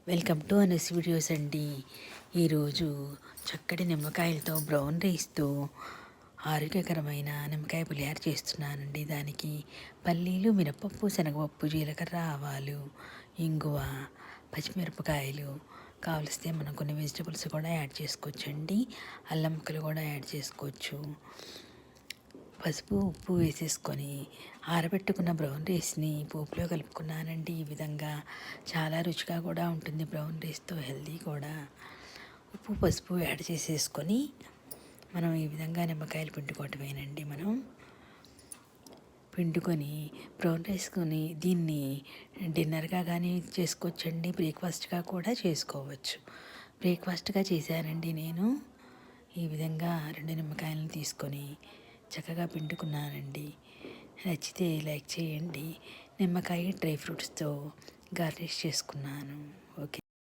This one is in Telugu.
వెల్కమ్ టు అనస్ వీడియోస్ అండి. ఈరోజు చక్కటి నిమ్మకాయలతో బ్రౌన్ రైస్తో ఆరోగ్యకరమైన నిమ్మకాయ పులిహార చేస్తున్నానండి. దానికి పల్లీలు, మినపప్పు, శనగపప్పు, జీలకర్ర, ఆవాలు, ఇంగువ, పచ్చిమిరపకాయలు కావలిస్తే మనం కొన్ని వెజిటబుల్స్ కూడా యాడ్ చేసుకోవచ్చండి. అల్లం ముక్కలు కూడా యాడ్ చేసుకోవచ్చు. పసుపు, ఉప్పు వేసేసుకొని ఆరబెట్టుకున్న బ్రౌన్ రైస్ని పోపులో కలుపుకున్నానండి. ఈ విధంగా చాలా రుచిగా కూడా ఉంటుంది. బ్రౌన్ రైస్తో హెల్దీ కూడా. ఉప్పు, పసుపు యాడ్ చేసేసుకొని మనం ఈ విధంగా నిమ్మకాయలు పిండుకోవటమేనండి. మనం పిండుకొని బ్రౌన్ రైస్కొని దీన్ని డిన్నర్గా కానీ చేసుకోవచ్చండి, బ్రేక్ఫాస్ట్గా కూడా చేసుకోవచ్చు. బ్రేక్ఫాస్ట్గా చేశానండి నేను. ఈ విధంగా 2 నిమ్మకాయలను తీసుకొని చక్కగా పిండుకున్నానండి. నచ్చితే లైక్ చేయండి. నిమ్మకాయ డ్రై ఫ్రూట్స్తో గార్నిష్ చేసుకున్నాను.